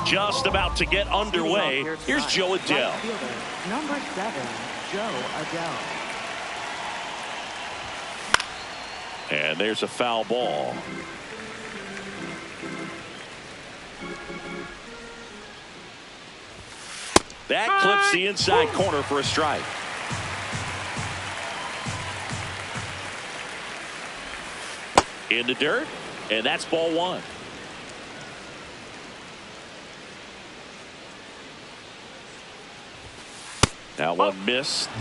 Just about to get underway. Here's Jo Adell. Number 7, Jo Adell. And there's a foul ball. That clips the inside corner for a strike. In the dirt, and that's ball one. Now one missed.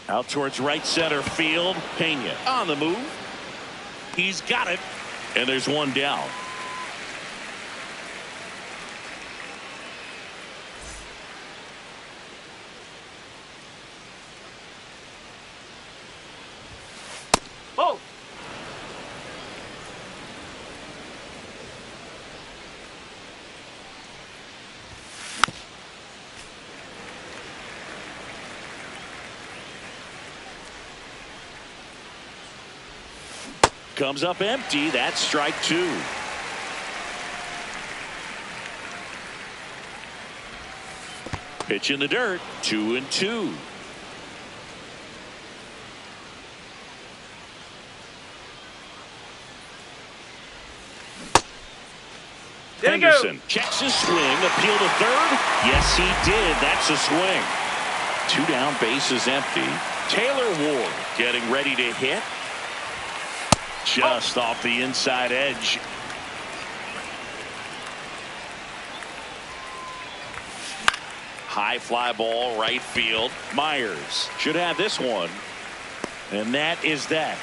Out towards right center field. Pena on the move. He's got it. And there's one down. Oh! Comes up empty. That's strike two. Pitch in the dirt. 2-2. Henderson checks his swing. Appeal to third. Yes, he did. That's a swing. 2 down, bases empty. Taylor Ward getting ready to hit. Just off the inside edge. High fly ball, right field. Myers should have this one. And that is that.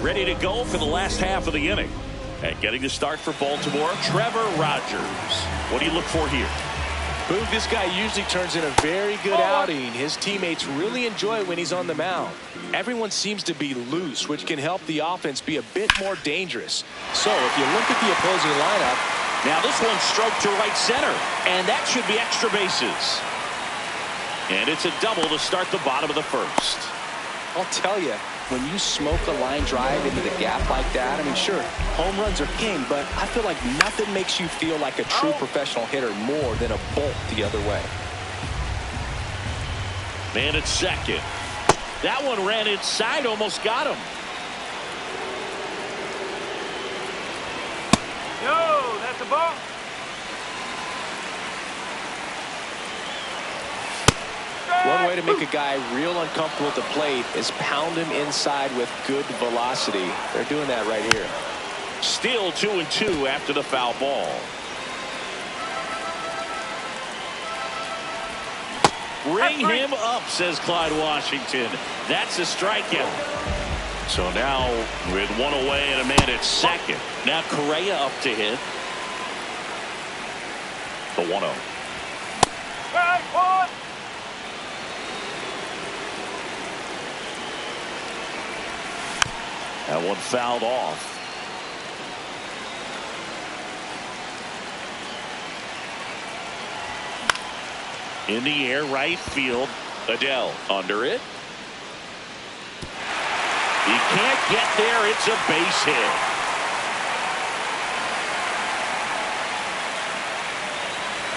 Ready to go for the last half of the inning. And getting the start for Baltimore, Trevor Rogers. What do you look for here? Boog, this guy usually turns in a very good outing. His teammates really enjoy when he's on the mound. Everyone seems to be loose, which can help the offense be a bit more dangerous. So if you look at the opposing lineup. Now this one stroked to right center, and that should be extra bases. And it's a double to start the bottom of the first. I'll tell you, when you smoke a line drive into the gap like that, I mean, sure, home runs are king, but I feel like nothing makes you feel like a true professional hitter more than a bolt the other way. Man at second. That one ran inside, almost got him. Yo, that's a ball. One way to make a guy real uncomfortable at the plate is pound him inside with good velocity. They're doing that right here. Still 2-2 after the foul ball. Ring him up, says Clyde Washington. That's a strikeout. So now with one away and a man at second. Now Correa up to hit. The 1-0. That one fouled off. In the air, right field. Adell under it. He can't get there. It's a base hit.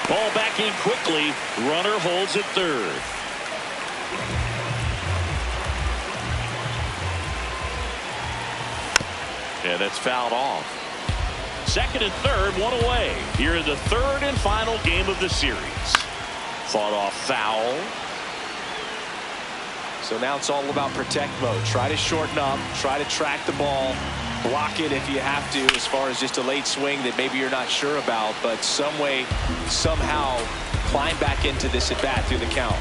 Ball back in quickly. Runner holds at third. And that's fouled off. Second and third, one away. Here in the third and final game of the series. Fought off foul. So now it's all about protect mode. Try to shorten up. Try to track the ball. Block it if you have to, as far as just a late swing that maybe you're not sure about. But some way, somehow, climb back into this at bat through the count.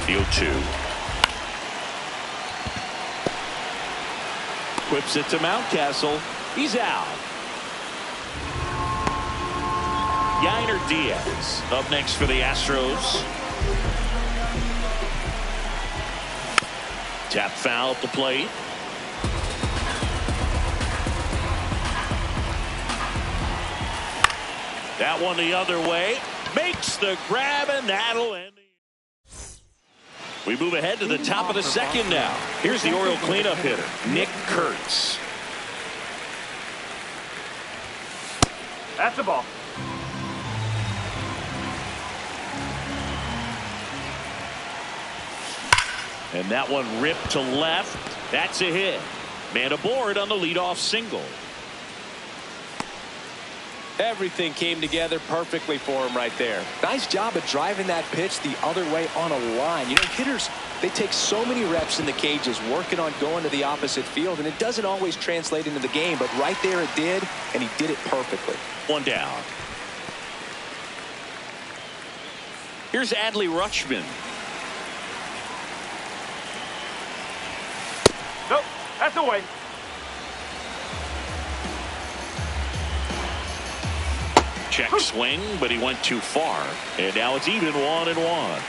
0-2. Whips it to Mountcastle. He's out. Yainer Diaz up next for the Astros. Tap foul at the plate. That one the other way. Makes the grab, and that'll end. We move ahead to the top of the second now. Here's the Oriole cleanup hitter, Nick Kurtz. That's the ball. And that one ripped to left. That's a hit. Man aboard on the leadoff single. Everything came together perfectly for him right there. Nice job of driving that pitch the other way on a line. You know, hitters, they take so many reps in the cages working on going to the opposite field, and it doesn't always translate into the game, but right there it did, and he did it perfectly. One down. Here's Adley Rutschman. Nope, that's away. Check swing, but he went too far. And now it's even 1-1.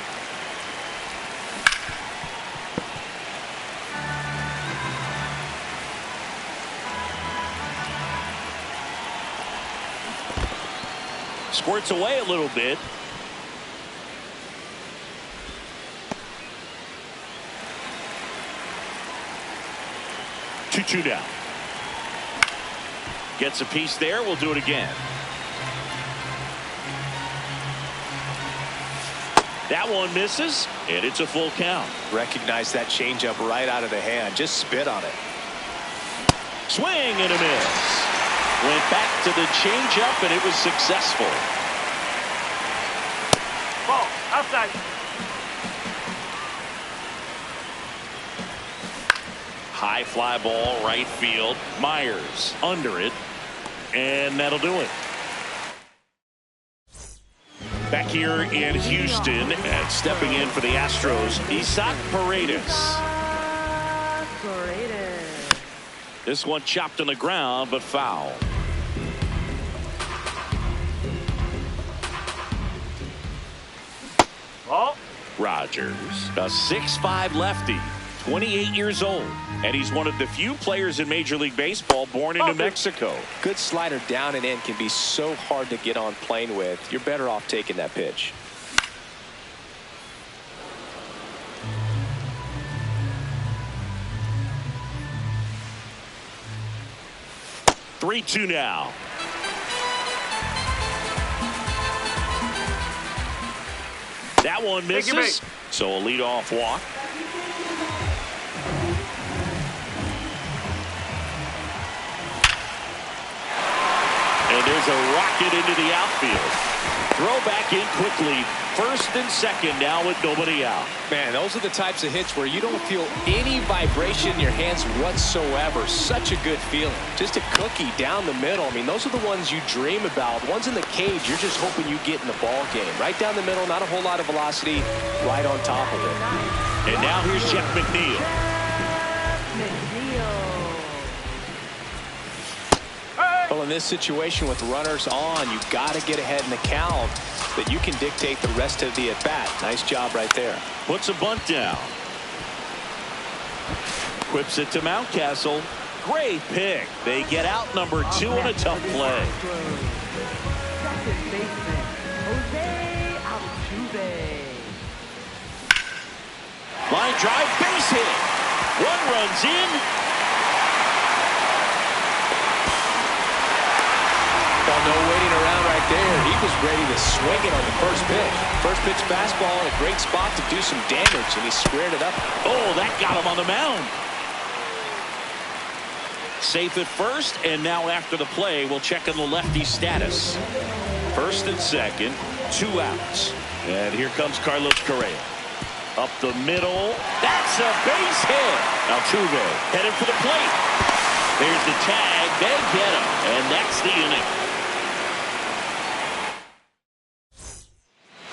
Squirts away a little bit. Two down. Gets a piece there. We'll do it again. That one misses, and it's a full count. Recognize that changeup right out of the hand. Just spit on it. Swing and a miss. Went back to the changeup, and it was successful. Ball, outside. High fly ball, right field. Myers under it, and that'll do it. Back here in Houston, and stepping in for the Astros, Isaac Paredes. This one chopped on the ground, but foul. Ball. Rogers, a 6'5" lefty, 28 years old, and he's one of the few players in Major League Baseball born in New Mexico. Good slider down and in can be so hard to get on plane with. You're better off taking that pitch. Three-two now. That one misses, so a leadoff walk. And there's a rocket into the outfield. Throw back in quickly. First and second now with nobody out. Man, those are the types of hits where you don't feel any vibration in your hands whatsoever. Such a good feeling. Just a cookie down the middle. I mean, those are the ones you dream about. Ones in the cage, you're just hoping you get in the ball game. Right down the middle, not a whole lot of velocity, right on top of it. And now here's Jeff McNeil. Well, in this situation with runners on, you've got to get ahead in the count that you can dictate the rest of the at-bat. Nice job right there. Puts a bunt down. Whips it to Mountcastle. Great pick. They get out number 2 on a tough play. Second baseman, Jose Altuve. Line drive, base hit. One runs in. No waiting around right there. He was ready to swing it on the first pitch. First pitch fastball in a great spot to do some damage, and he squared it up. Oh, that got him on the mound. Safe at first, and now after the play, we'll check on the lefty status. First and second, 2 outs. And here comes Carlos Correa. Up the middle. That's a base hit. Altuve headed for the plate. There's the tag. They get him, and that's the inning.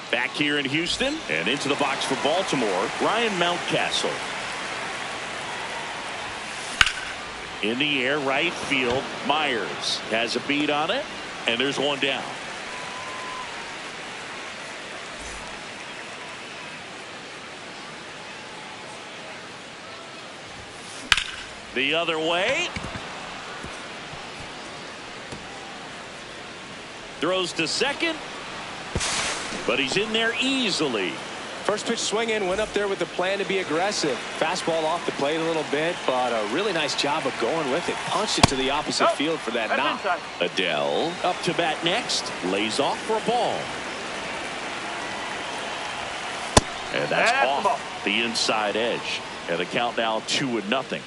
Back here in Houston and into the box for Baltimore, Ryan Mountcastle. In the air, right field. Myers has a beat on it, and there's one down. The other way. Throws to second, but he's in there easily. First pitch swing in, went up there with the plan to be aggressive. Fastball off the plate a little bit, but a really nice job of going with it. Punched it to the opposite field for that knock. Adele up to bat next. Lays off for a ball. And that's off the inside edge. And the count now 2-0.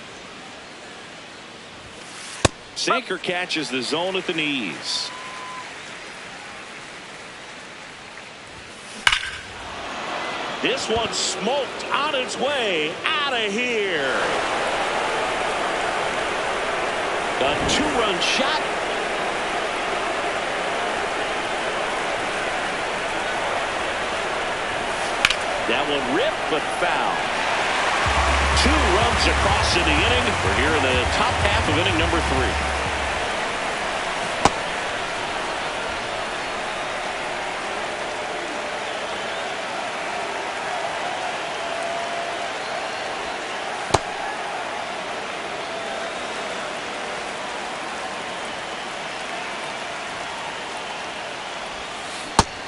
Sinker catches the zone at the knees. This one smoked on its way out of here. A 2-run shot. That one ripped but foul. 2 runs across in the inning. We're here in the top half of inning number 3.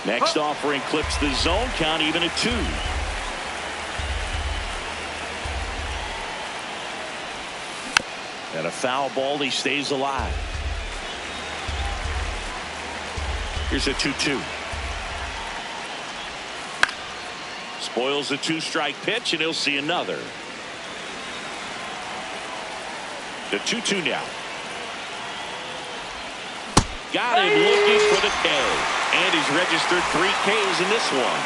Next offering clips the zone, count even at 2. And a foul ball, he stays alive. Here's a 2-2. Spoils the 2-strike pitch, and he'll see another. The 2-2 now. Got him looking for the K. And he's registered 3 Ks in this one.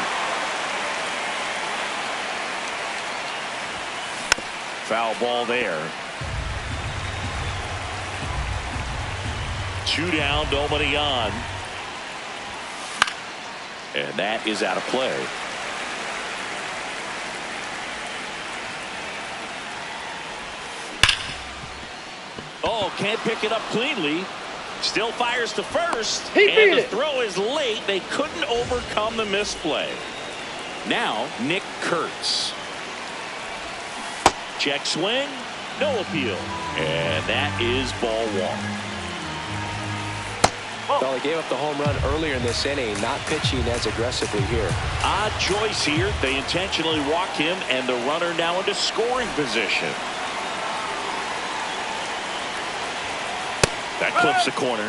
Foul ball there. 2 down, nobody on. And that is out of play. Oh, can't pick it up cleanly. Still fires to first, and the throw is late. They couldn't overcome the misplay. Now, Nick Kurtz. Check swing, no appeal. And that is ball 1. Well, he gave up the home run earlier in this inning, not pitching as aggressively here. Odd choice here. They intentionally walk him, and the runner now into scoring position. That clips the corner.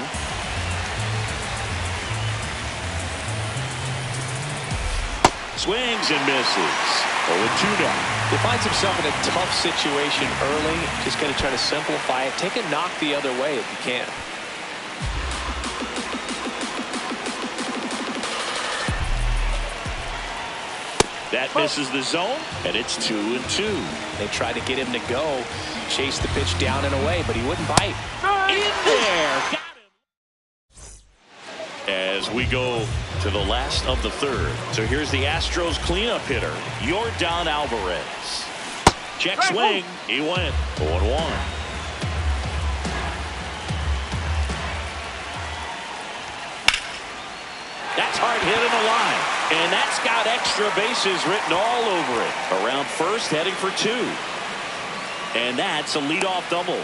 Swings and misses. 0-2 down. He finds himself in a tough situation early. Just going to try to simplify it. Take a knock the other way if you can. That misses the zone, and it's 2-2. They tried to get him to go, chase the pitch down and away, but he wouldn't bite. In there, got him. As we go to the last of the 3rd. So here's the Astros cleanup hitter, Yordan Alvarez. Check swing, he went 0-1. That's hard hit in the line. And that's got extra bases written all over it. Around first, heading for 2. And that's a leadoff double.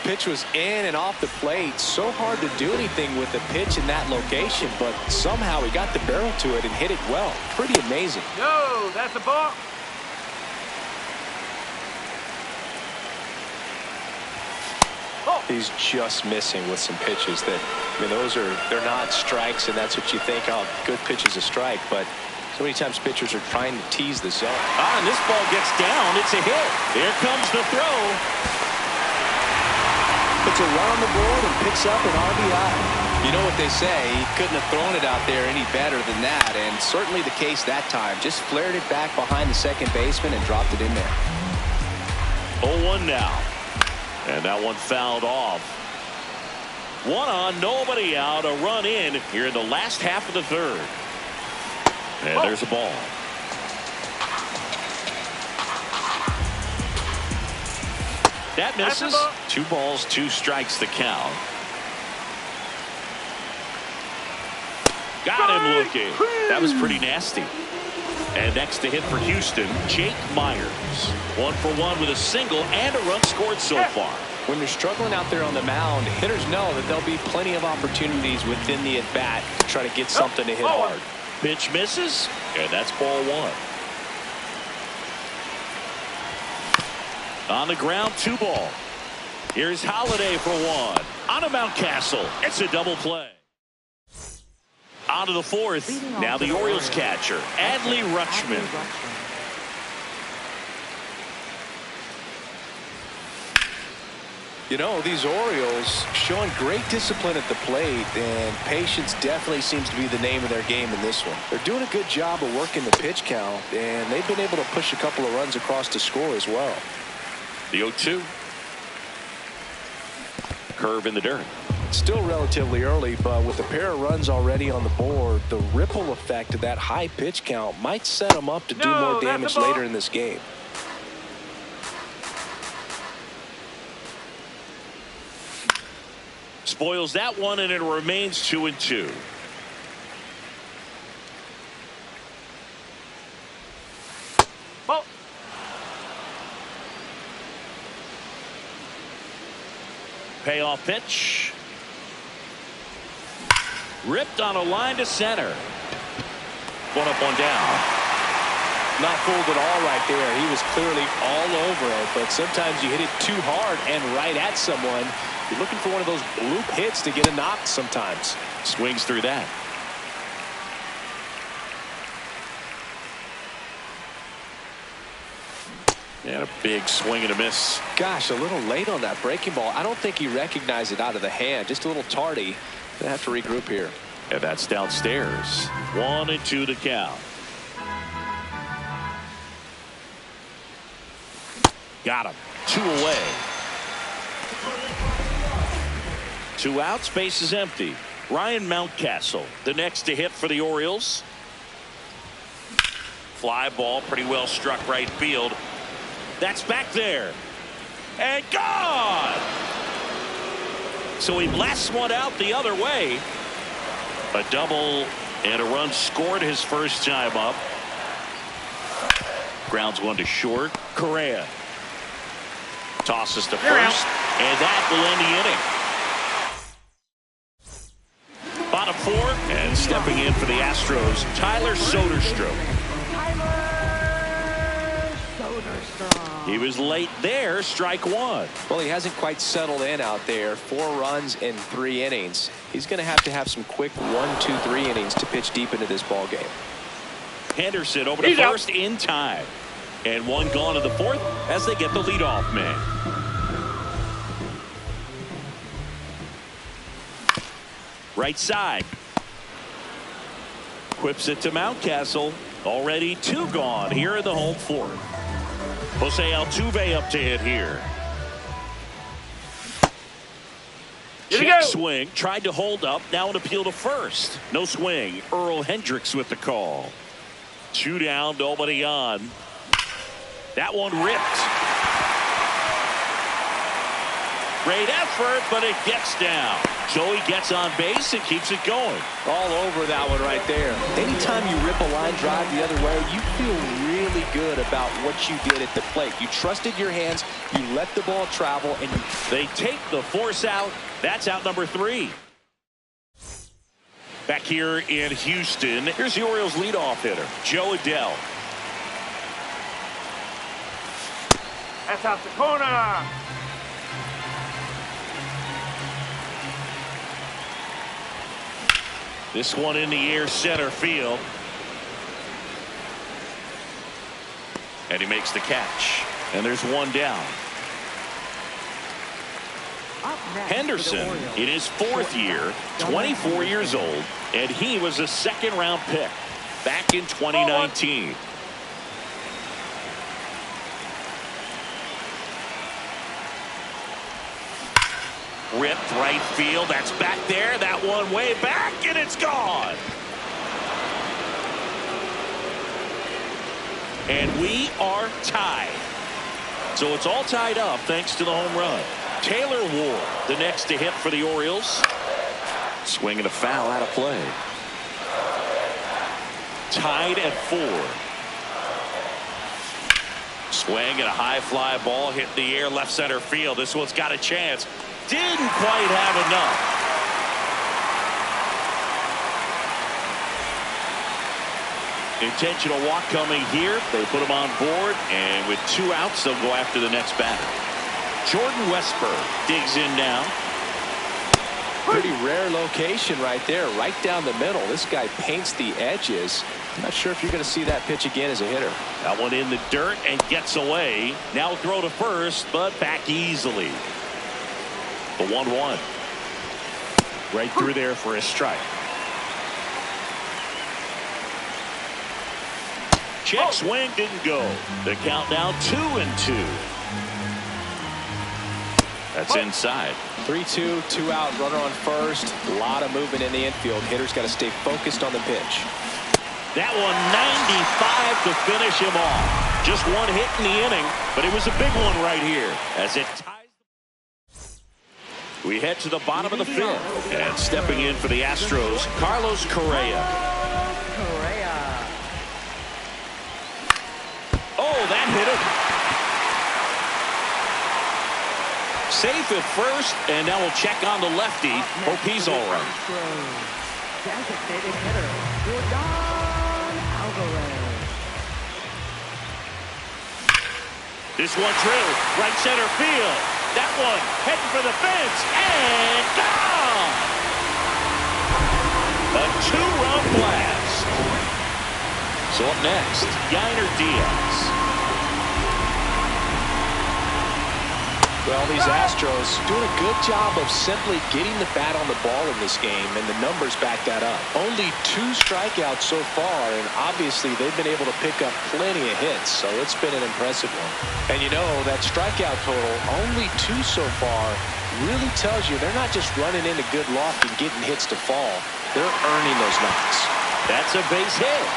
Pitch was in and off the plate. So hard to do anything with the pitch in that location, but somehow he got the barrel to it and hit it well. Pretty amazing. Yo, that's a ball. He's just missing with some pitches that, I mean, they're not strikes, and that's what you think, oh, good pitch is a strike, but so many times pitchers are trying to tease the zone. And this ball gets down. It's a hit. Here comes the throw. Puts a run on the board and picks up an RBI. You know what they say, he couldn't have thrown it out there any better than that, and certainly the case that time. Just flared it back behind the second baseman and dropped it in there. 0-1 now. And that one fouled off. 1 on, nobody out, a run in here in the last half of the 3rd. And there's a ball. That misses. 2 balls, 2 strikes the count. Got him looking. That was pretty nasty. And next to hit for Houston, Jake Meyers. 1 for 1 with a single and a run scored so far. When you're struggling out there on the mound, hitters know that there'll be plenty of opportunities within the at-bat to try to get something to hit hard. Pitch misses, and that's ball 1. On the ground, 2 ball. Here's Holiday for 1. On to Mountcastle. It's a double play. On to the 4th. Now the Orioles catcher, Adley Rutschman. You know, these Orioles showing great discipline at the plate, and patience definitely seems to be the name of their game in this one. They're doing a good job of working the pitch count, and they've been able to push a couple of runs across to score as well. The 0-2. Curve in the dirt. It's still relatively early, but with a pair of runs already on the board, the ripple effect of that high pitch count might set them up to do more damage later in this game. Spoils that one, and it remains 2-2. Ball. Payoff pitch. Ripped on a line to center. 1 up, 1 down. Not fooled at all right there. He was clearly all over it, but sometimes you hit it too hard and right at someone. You're looking for one of those bloop hits to get a knock sometimes. Swings through that. And a big swing and a miss. Gosh, a little late on that breaking ball. I don't think he recognized it out of the hand. Just a little tardy. Gonna have to regroup here. And that's downstairs. 1-2 to count. Got him. 2 away. 2 outs, base is empty. Ryan Mountcastle, the next to hit for the Orioles. Fly ball, pretty well struck right field. That's back there. And gone! So he blasts one out the other way. A double and a run scored his first time up. Grounds one to short. Correa tosses to first, and that will end the inning. Bottom 4, and stepping in for the Astros, Tyler Soderstrom. He was late there, strike 1. Well, he hasn't quite settled in out there. 4 runs in 3 innings. He's going to have some quick 1, 2, 3 innings to pitch deep into this ball game. Henderson over to first in time. And 1 gone in the 4th as they get the leadoff man. Right side. Quips it to Mountcastle. Already 2 gone here in the home 4th. Jose Altuve up to hit here. Check swing. Tried to hold up. Now an appeal to first. No swing. Earl Hendricks with the call. 2 down. Nobody on. That one ripped. Great effort, but it gets down. Joey gets on base and keeps it going. All over that one right there. Anytime you rip a line drive the other way, you feel really good about what you did at the plate. You trusted your hands, you let the ball travel, and they take the force out. That's out number 3. Back here in Houston, here's the Orioles leadoff hitter, Jo Adell. That's out the corner. This one in the air, center field. And he makes the catch. And there's 1 down. Henderson in his 4th year, 24 years old, and he was a 2nd-round pick back in 2019. Ripped right field. That's back there. That one way back, and it's gone. And we are tied. So it's all tied up thanks to the home run. Taylor Ward, the next to hit for the Orioles. Swinging a foul out of play. Tied at 4. Swing and a high fly ball hit the air left center field. This one's got a chance. Didn't quite have enough. Intentional walk coming here. They put him on board, and with 2 outs, they'll go after the next batter. Jordan Westburg digs in now. Pretty rare location right there, right down the middle. This guy paints the edges. I'm not sure if you're going to see that pitch again as a hitter. That one in the dirt and gets away. Now throw to first, but back easily. The 1-1. Right through there for a strike. Check swing didn't go. The count now 2-2. That's inside. 3-2, 2 out, runner on first. A lot of movement in the infield. Hitter's got to stay focused on the pitch. That one 95 to finish him off. Just 1 hit in the inning, but it was a big one right here as it ties. We head to the bottom of the 5th, and stepping in for the Astros, Carlos Correa. Oh, that hit him. Safe at first, and now we'll check on the lefty. Hope he's all right. Designated hitter, Jordan Alvarez. This one drilled right center field. That one heading for the fence and gone. A 2-run blast. So up next, Yainer Diaz. Well, these Astros doing a good job of simply getting the bat on the ball in this game, and the numbers back that up. Only 2 strikeouts so far, and obviously they've been able to pick up plenty of hits, so it's been an impressive one. And you know, that strikeout total, only 2 so far, really tells you they're not just running into good luck and getting hits to fall. They're earning those knocks. That's a base hit.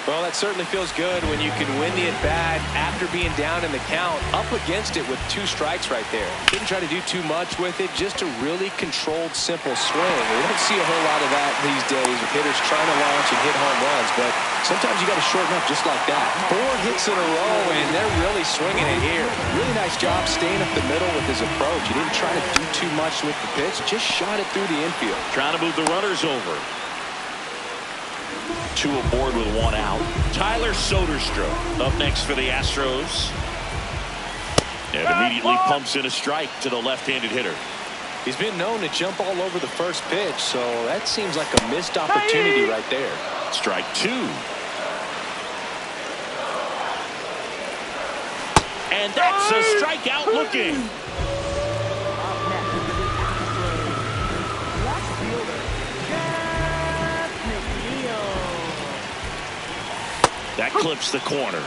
Well, that certainly feels good when you can win the at-bat after being down in the count, up against it with 2 strikes right there. Didn't try to do too much with it, just a really controlled, simple swing. We don't see a whole lot of that these days with hitters trying to launch and hit home runs, but sometimes you got to shorten up just like that. 4 hits in a row, and they're really swinging it here. Really nice job staying up the middle with his approach. He didn't try to do too much with the pitch, just shot it through the infield. Trying to move the runners over. 2 aboard with 1 out. Tyler Soderstrom up next for the Astros. And immediately pumps in a strike to the left-handed hitter. He's been known to jump all over the first pitch, so that seems like a missed opportunity right there. Strike 2. And that's a strikeout looking. Up next for the Astros, left fielder, Jeff McNeil. That clips the corner.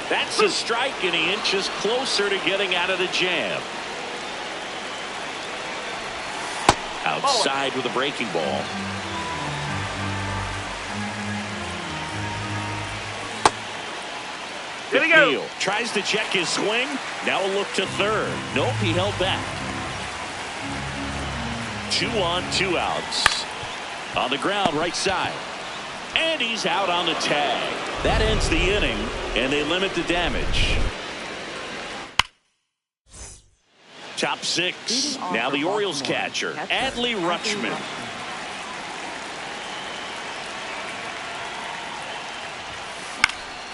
That's a strike, and he inches closer to getting out of the jam. Outside with a breaking ball. McNeil tries to check his swing. Now a look to third. Nope, he held back. 2 on, 2 outs. On the ground, right side. And he's out on the tag. That ends the inning, and they limit the damage. Top 6. Now the Orioles catcher, Adley Rutschman.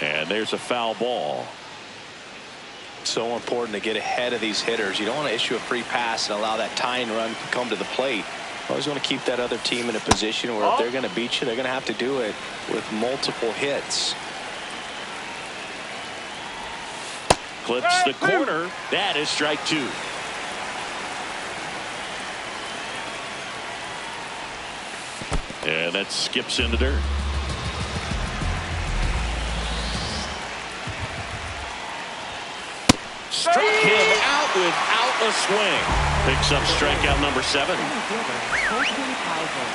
And there's a foul ball. So important to get ahead of these hitters. You don't want to issue a free pass and allow that tying run to come to the plate. Always want to keep that other team in a position where if they're going to beat you, they're going to have to do it with multiple hits. Clips the corner. That is strike 2. And that skips in the dirt. Struck him out out without a swing. Picks up strikeout number 7. Center fielder, Colton Cowser.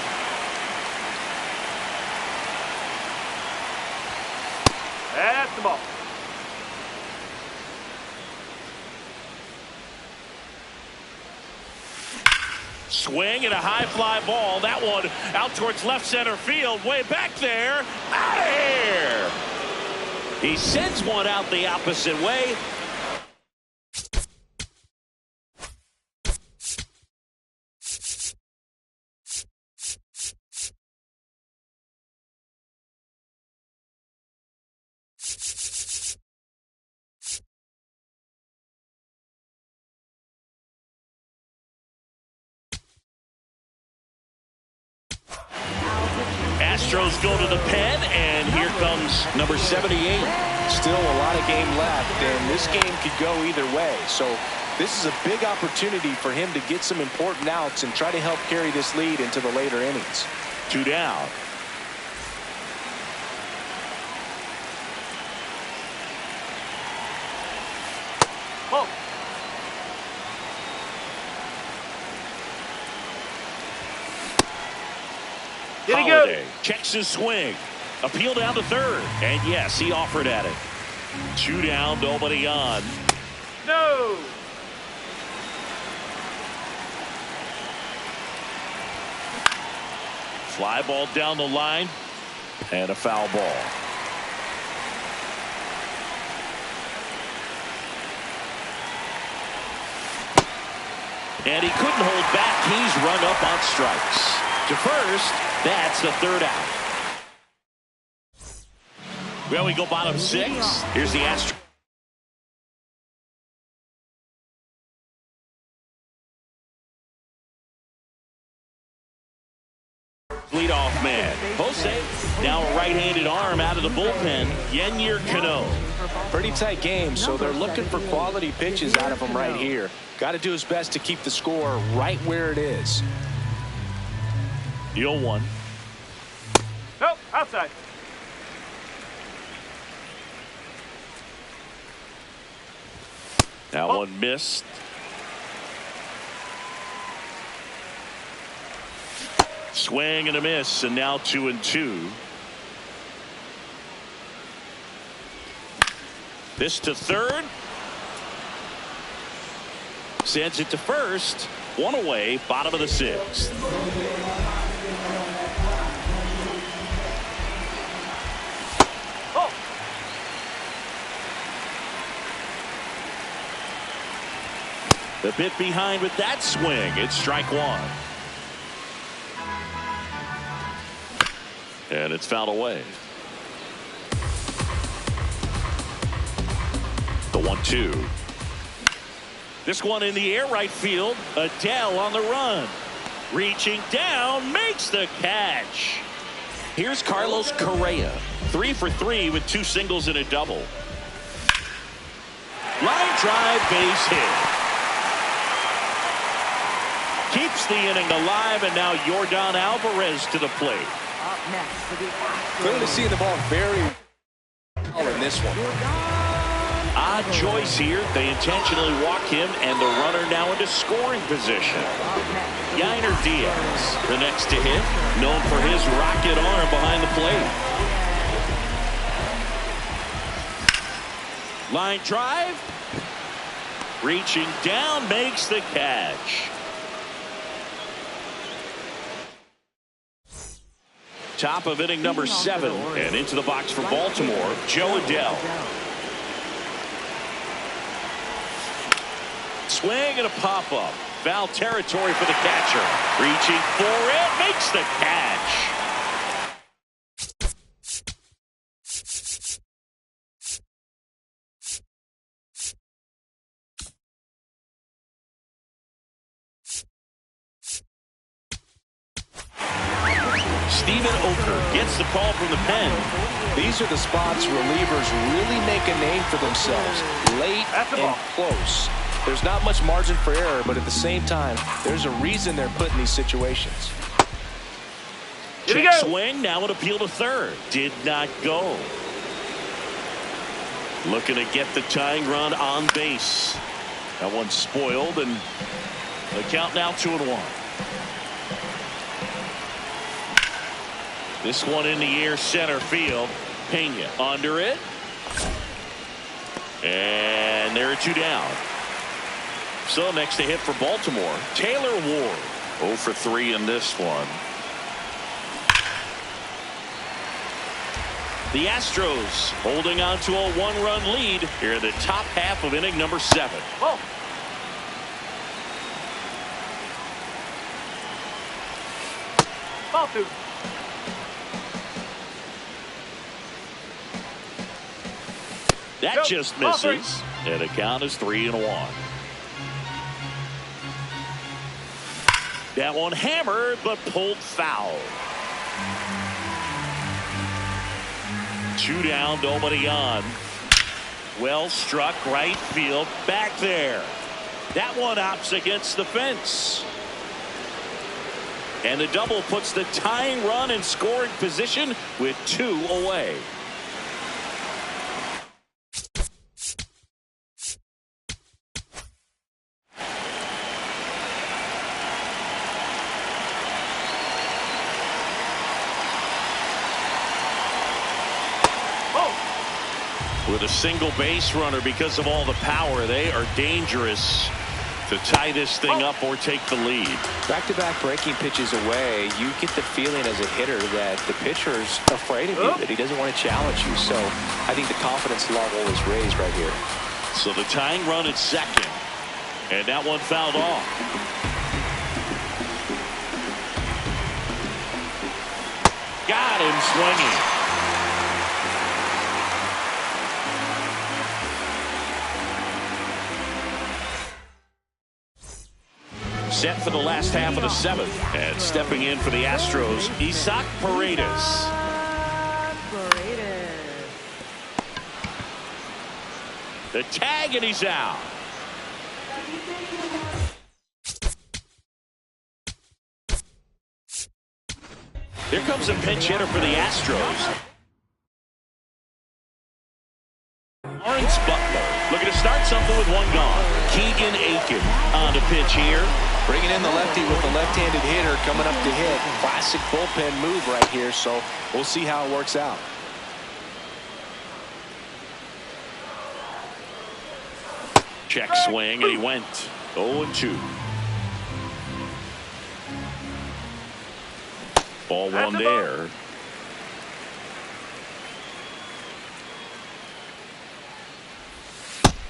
That's the ball. Swing and a high fly ball. That one out towards left center field. Way back there. Out of here. He sends one out the opposite way. Astros go to the pen, and here comes number 78. Still a lot of game left, and this game could go either way. So this is a big opportunity for him to get some important outs and try to help carry this lead into the later innings. 2 down. Ball. Did he go? Holiday checks his swing. Appeal down to third. And yes, he offered at it. 2 down, nobody on. No. Fly ball down the line. And a foul ball. And he couldn't hold back. He's run up on strikes. To first, that's the 3rd out. Well, we go bottom 6. Here's the Astros. Leadoff man. Jose, now a right-handed arm out of the bullpen. Yennier Cano. Pretty tight game, so they're looking for quality pitches out of him right here. Got to do his best to keep the score right where it is. The 0-1. Nope, outside. That one missed. Swing and a miss, and now 2-2. This to third. Sends it to first. 1 away, bottom of the 6th. Oh. The bit behind with that swing. It's strike 1. And it's fouled away. The 1-2. This one in the air right field. Adele on the run. Reaching down, makes the catch. Here's Carlos Correa. 3 for 3 with 2 singles and a double. Line drive, base hit. Keeps the inning alive, and now Yordan Alvarez to the plate. Up next for the Astros. Clearly seeing the ball very well in this one. Odd choice here. They intentionally walk him, and the runner now into scoring position. Yainer Diaz, the next to hit, known for his rocket arm behind the plate. Line drive. Reaching down, makes the catch. Top of inning number 7, and into the box for Baltimore, Jo Adell. Swing and a pop-up. Foul territory for the catcher. Reaching for it, makes the catch. Steven Oker gets the call from the pen. These are the spots relievers really make a name for themselves. Late and close. There's not much margin for error, but at the same time, there's a reason they're put in these situations. Check swing, now an appeal to third. Did not go. Looking to get the tying run on base. That one's spoiled, and the count now 2-1. This one in the air, center field. Pena under it. And there are 2 down. So next to hit for Baltimore, Taylor Ward. 0 for 3 in this one. The Astros holding on to a 1-run lead here in the top half of inning number 7. Oh. Ball 2. That Nope. just Ball 3. misses. And the count is 3-1. That one hammered but pulled foul. 2 down, nobody on. Well struck, right field, back there. That one opts against the fence. And the double puts the tying run in scoring position with 2 away. With a single base runner, because of all the power, they are dangerous to tie this thing up or take the lead. Back-to-back breaking pitches away, you get the feeling as a hitter that the pitcher's afraid of you, that he doesn't want to challenge you. So I think the confidence level is raised right here. So the tying run at second, and that one fouled off. Got him swinging. Set for the last half of the 7th. And stepping in for the Astros, Isaac Paredes. The tag, and he's out. Here comes a pinch hitter for the Astros. Lawrence Butler looking to start something with 1 gone. Keegan Aiken on the pitch here. Bringing in the lefty with the left-handed hitter coming up to hit. Classic bullpen move right here, so we'll see how it works out. Check swing, and he went 0-2. Ball 1 there.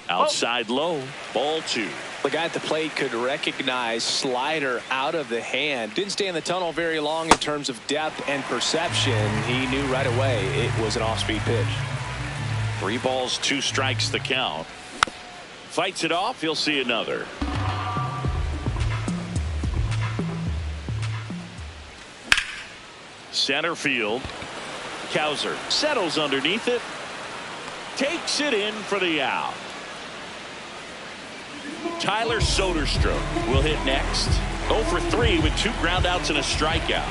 Outside low, ball 2. The guy at the plate could recognize slider out of the hand. Didn't stay in the tunnel very long in terms of depth and perception. He knew right away it was an off-speed pitch. 3 balls, 2 strikes the count. Fights it off, he'll see another. Center field. Cowser settles underneath it. Takes it in for the out. Tyler Soderstrom will hit next. 0 for 3 with 2 groundouts and a strikeout.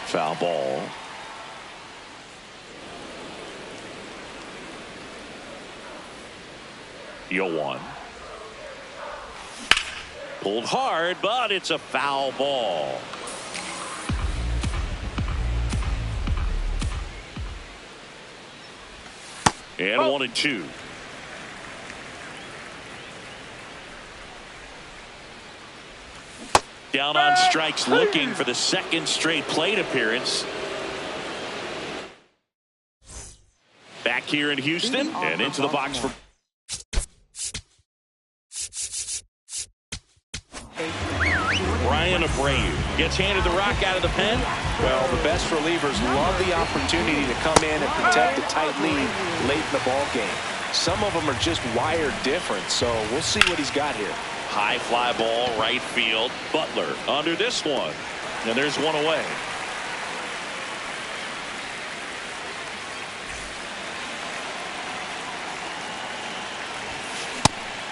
Foul ball. Yo 1. Pulled hard, but it's a foul ball. And 1-2. Down on strikes, looking for the 2nd straight plate appearance. Back here in Houston and into the box for Brian Abreu. Gets handed the rock out of the pen. Well, the best relievers love the opportunity to come in and protect a tight lead late in the ball game. Some of them are just wired different, so we'll see what he's got here. High fly ball, right field. Butler under this one. And there's 1 away.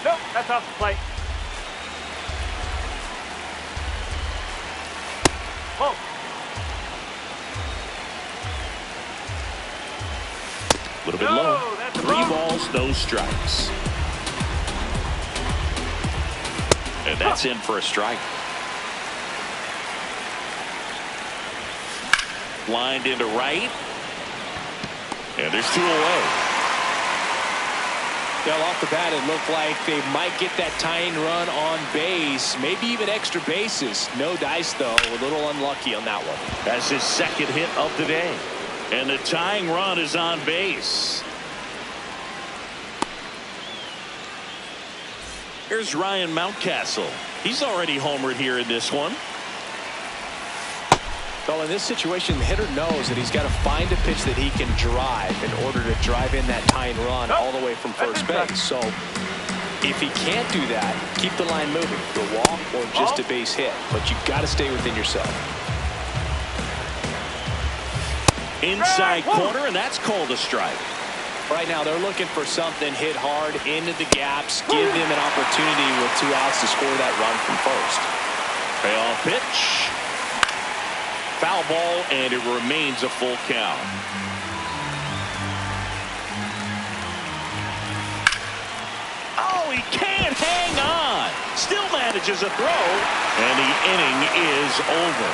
Nope, that's off the plate. Whoa. A little bit No, low. that's a 3 ball. balls, no strikes. And that's in for a strike. Lined into right. And there's 2 away. Well, off the bat, it looked like they might get that tying run on base, maybe even extra bases. No dice, though. A little unlucky on that one. That's his 2nd hit of the day. And the tying run is on base. Here's Ryan Mountcastle. He's already homered here in this one. Well, in this situation, the hitter knows that he's got to find a pitch that he can drive in order to drive in that tying run all the way from first base. So if he can't do that, keep the line moving. The walk or just a base hit. But you've got to stay within yourself. Inside corner, and that's called a strike. Right now, they're looking for something hit hard into the gaps, give them an opportunity with 2 outs to score that run from first. Payoff pitch. Foul ball, and it remains a full count. Oh, he can't hang on. Still manages a throw, and the inning is over.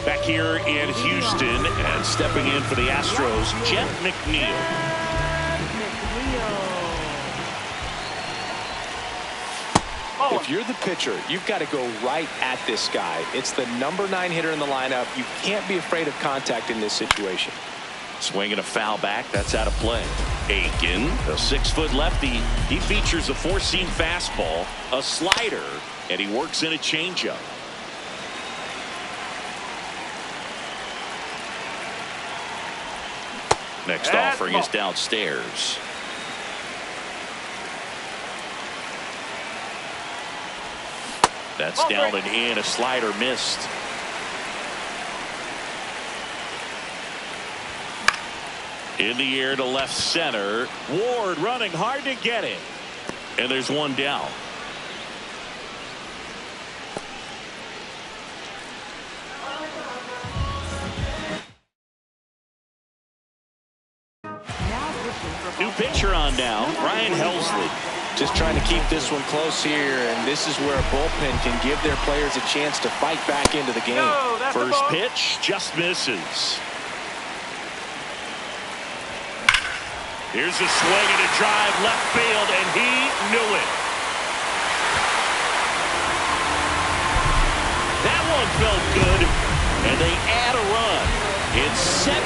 Back here in Houston, and stepping in for the Astros, Jeff McNeil. If you're the pitcher, you've got to go right at this guy. It's the number 9 hitter in the lineup. You can't be afraid of contact in this situation. Swinging a foul back. That's out of play. Aiken, a 6-foot lefty. He features a 4-seam fastball, a slider, and he works in a changeup. Next offering is downstairs. That's down and in. A slider missed. In the air to left center. Ward running hard to get it. And there's one down. New pitcher on now, Ryan Helsley. Just trying to keep this one close here, and this is where a bullpen can give their players a chance to fight back into the game. First pitch just misses. Here's a swing and a drive left field, and he knew it. That one felt good, and they add a run. It's 7-5.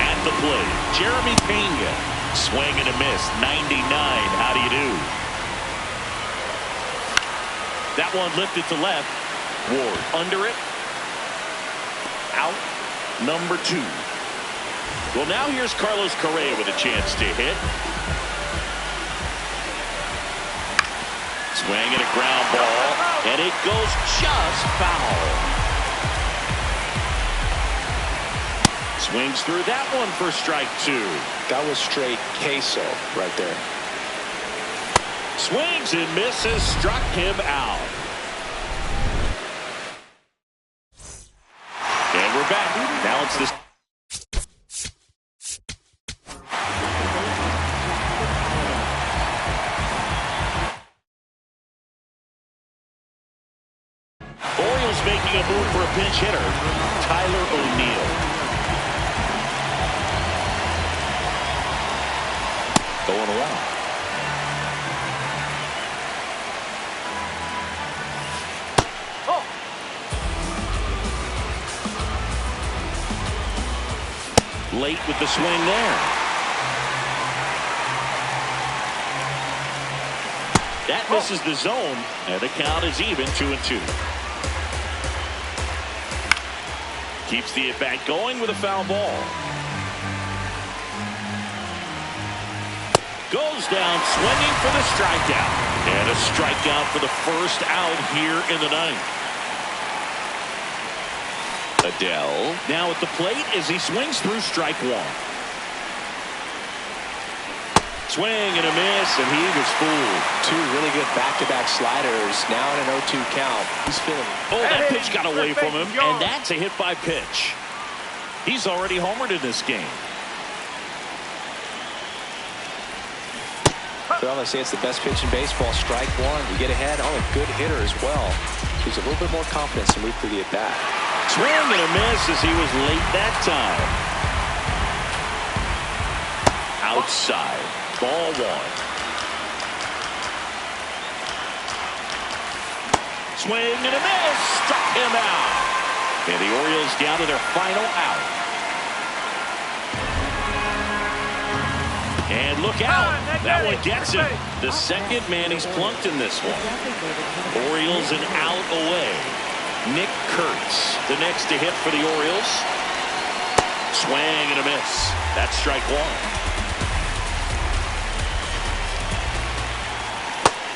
At the plate, Jeremy Pena. Swing and a miss. 99. How do you do? That one lifted to left. Ward under it. Out. Number 2. Well, now here's Carlos Correa with a chance to hit. Swing and a ground ball. And it goes just foul. Swings through that one for strike 2. That was straight queso right there. Swings and misses, struck him out. And we're back. Now it's this. Orioles making a move for a pinch hitter, Tyler O'Neill. Going around. Late with the swing there. That misses the zone, and the count is even 2-2. Keeps the at-bat going with a foul ball. Goes down swinging for the strikeout. And a strikeout for the first out here in the ninth. Adele now at the plate as he swings through strike 1. Swing and a miss, and he was fooled. 2 really good back-to-back sliders. Now in an 0-2 count. He's feeling it. Oh, that pitch got away from him, and that's a hit by pitch. He's already homered in this game. Well, they say it's the best pitch in baseball. Strike one. You get ahead on a good hitter as well. Gives a little bit more confidence to move through the at-bat. Swing and a miss as he was late that time. Outside. Ball one. Swing and a miss. Struck him out. And the Orioles down to their final out. And look out. That one gets him. The second man he's plunked in this one. Orioles an out away. Nick Kurtz, the next to hit for the Orioles. Swing and a miss. That's strike one.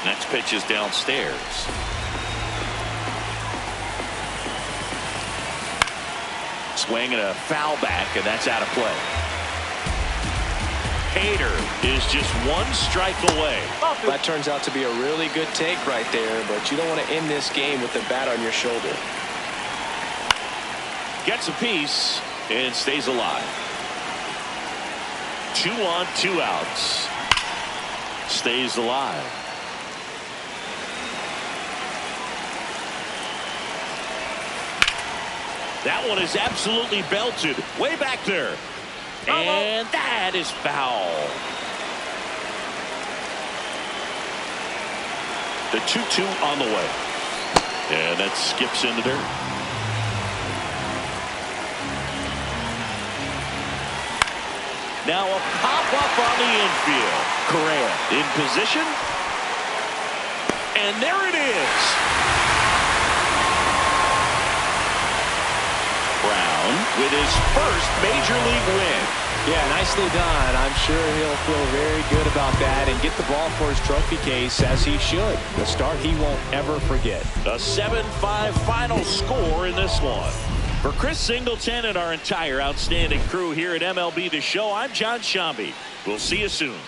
Next pitch is downstairs. Swing and a foul back, and that's out of play. Hader is just one strike away. That turns out to be a really good take right there, but you don't want to end this game with the bat on your shoulder. Gets a piece and stays alive. 2 on, 2 outs. Stays alive. That one is absolutely belted. Way back there. And that is foul. The 2-2 on the way. And that skips into dirt. Now a pop-up on the infield. Correa in position. And there it is. Brown with his first major league win. Yeah, nicely done. I'm sure he'll feel very good about that and get the ball for his trophy case, as he should. The start he won't ever forget. A 7-5 final score in this one. For Chris Singleton and our entire outstanding crew here at MLB The Show, I'm John Shambi. We'll see you soon.